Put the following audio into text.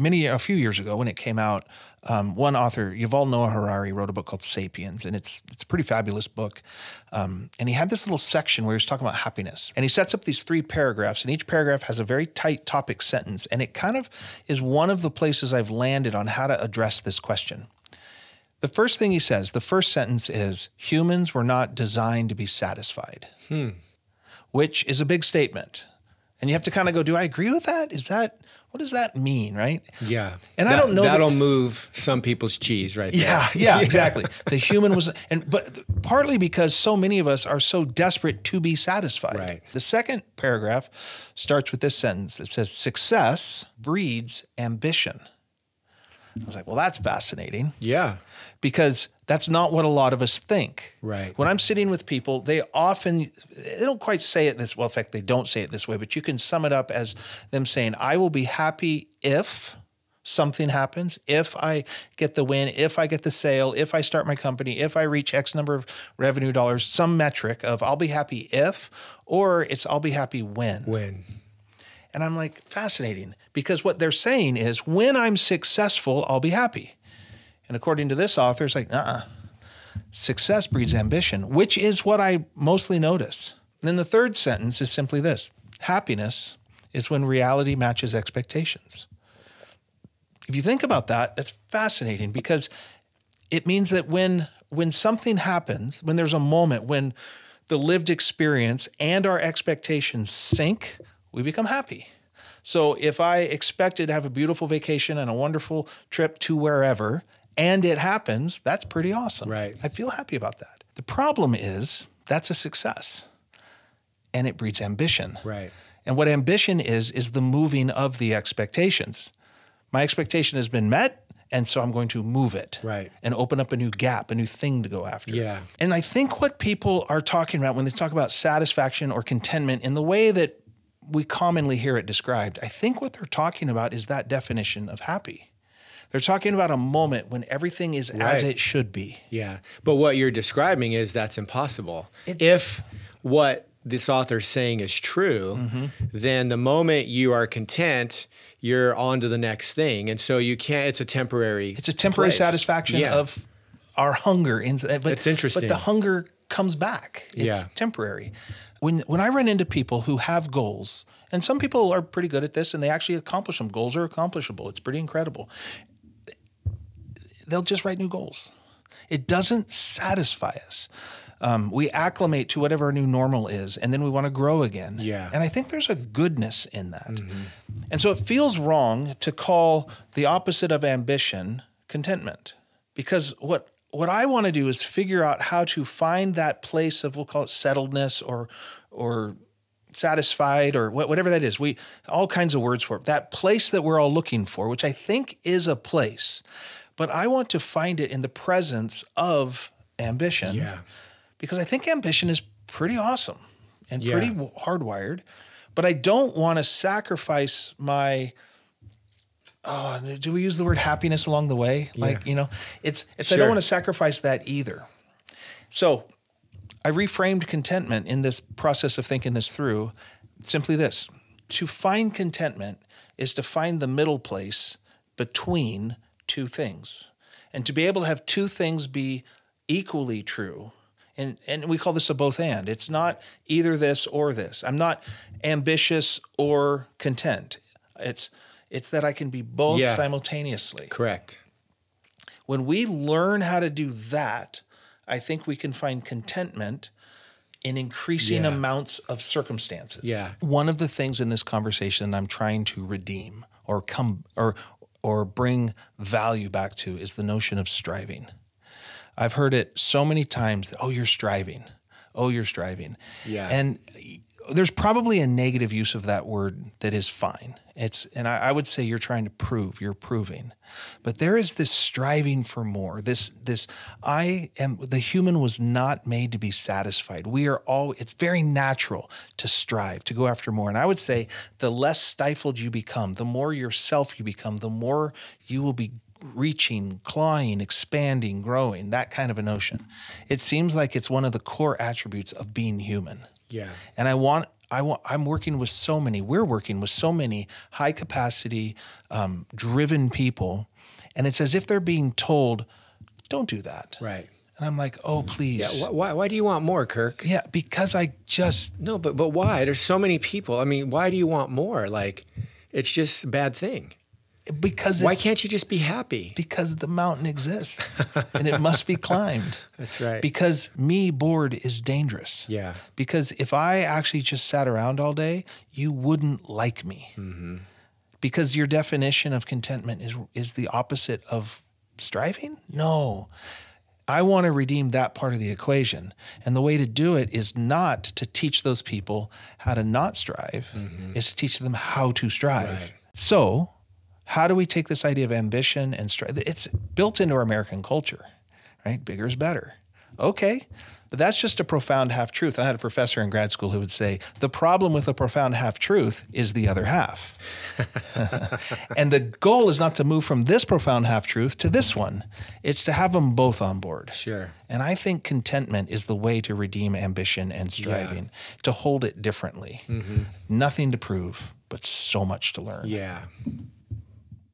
a few years ago when it came out, one author, Yuval Noah Harari, wrote a book called Sapiens, and it's a pretty fabulous book. And he had this little section where he was talking about happiness. And he sets up these 3 paragraphs, and each paragraph has a very tight topic sentence. And it kind of is one of the places I've landed on how to address this question. The first thing he says, the first sentence is, humans were not designed to be satisfied, which is a big statement. And you have to kind of go, do I agree with that? What does that mean, right? Yeah. And I don't know. That'll move some people's cheese right there. Yeah, exactly. The human was, but partly because so many of us are so desperate to be satisfied. Right. The second paragraph starts with this sentence. It says, success breeds ambition. I was like, well, that's fascinating. Yeah. Because that's not what a lot of us think. Right. When I'm sitting with people, they don't quite say it this, well, in fact, they don't say it this way, but you can sum it up as them saying, I will be happy if something happens, if I get the win, if I get the sale, if I start my company, if I reach X number of revenue dollars, some metric of I'll be happy if, or it's I'll be happy when. When. And I'm like, fascinating, because what they're saying is when I'm successful, I'll be happy. And according to this author, it's like, success breeds ambition, which is what I mostly notice. And then the third sentence is simply this: happiness is when reality matches expectations. If you think about that, that's fascinating, because it means that when something happens, when there's a moment when the lived experience and our expectations sync, we become happy. So if I expected to have a beautiful vacation and a wonderful trip to wherever, and it happens, that's pretty awesome. Right. I feel happy about that. The problem is that's a success, and it breeds ambition. Right. And what ambition is the moving of the expectations. My expectation has been met, and so I'm going to move it. Right. And open up a new gap, a new thing to go after. Yeah. And I think what people are talking about when they talk about satisfaction or contentment in the way that we commonly hear it described, I think what they're talking about is that definition of happy. They're talking about a moment when everything is as it should be. Yeah. But what you're describing is that's impossible. If what this author's saying is true, then the moment you are content, you're on to the next thing. And so you can't, it's a temporary satisfaction of our hunger. But it's interesting. But the hunger comes back. It's temporary. When I run into people who have goals, and some people are pretty good at this and they actually accomplish them. Goals are accomplishable. It's pretty incredible. They'll just write new goals. It doesn't satisfy us. We acclimate to whatever our new normal is, and then we want to grow again. Yeah. And I think there's a goodness in that. And so it feels wrong to call the opposite of ambition contentment, because what I want to do is figure out how to find that place of, we'll call it settledness or satisfied or whatever that is. All kinds of words for it. That place that we're all looking for, which I think is a place, but I want to find it in the presence of ambition. Yeah. Because I think ambition is pretty awesome and pretty hardwired, but I don't want to sacrifice my, do we use the word happiness along the way? Like, it's I don't want to sacrifice that either. So I reframed contentment in this process of thinking this through, simply this: to find contentment is to find the middle place between two things, and to be able to have two things be equally true. And we call this a both and. It's not either this or this. I'm not ambitious or content. It's that I can be both simultaneously. Correct. When we learn how to do that, I think we can find contentment in increasing amounts of circumstances. Yeah. One of the things in this conversation I'm trying to redeem or bring value back to is the notion of striving. I've heard it so many times that, you're striving. Oh, you're striving. Yeah. And there's probably a negative use of that word that is fine. And I would say you're trying to prove, you're proving. But there is this striving for more. The human was not made to be satisfied. It's very natural to strive, to go after more. And I would say the less stifled you become, the more yourself you become, the more you will be reaching, clawing, expanding, growing, that kind of a notion. It seems like it's one of the core attributes of being human. Yeah. And I'm working with so many, we're working with so many high capacity, driven people. And it's as if they're being told, don't do that. Right. And I'm like, oh, please. Yeah. Why do you want more, Kirk? Yeah, because I just. No, but why? There's so many people. I mean, why do you want more? Like, it's just a bad thing. Because why can't you just be happy? Because the mountain exists and it must be climbed. That's right. Because me bored is dangerous. Yeah. Because if I actually just sat around all day, you wouldn't like me. Mm-hmm. Because your definition of contentment is the opposite of striving? No. I want to redeem that part of the equation. And the way to do it is not to teach those people how to not strive, is to teach them how to strive. Right. So how do we take this idea of ambition and strive? It's built into our American culture, right? Bigger is better. Okay, but that's just a profound half-truth. I had a professor in grad school who would say, the problem with a profound half-truth is the other half. And the goal is not to move from this profound half-truth to this one. It's to have them both on board. Sure. And I think contentment is the way to redeem ambition and striving, to hold it differently. Nothing to prove, but so much to learn. Yeah.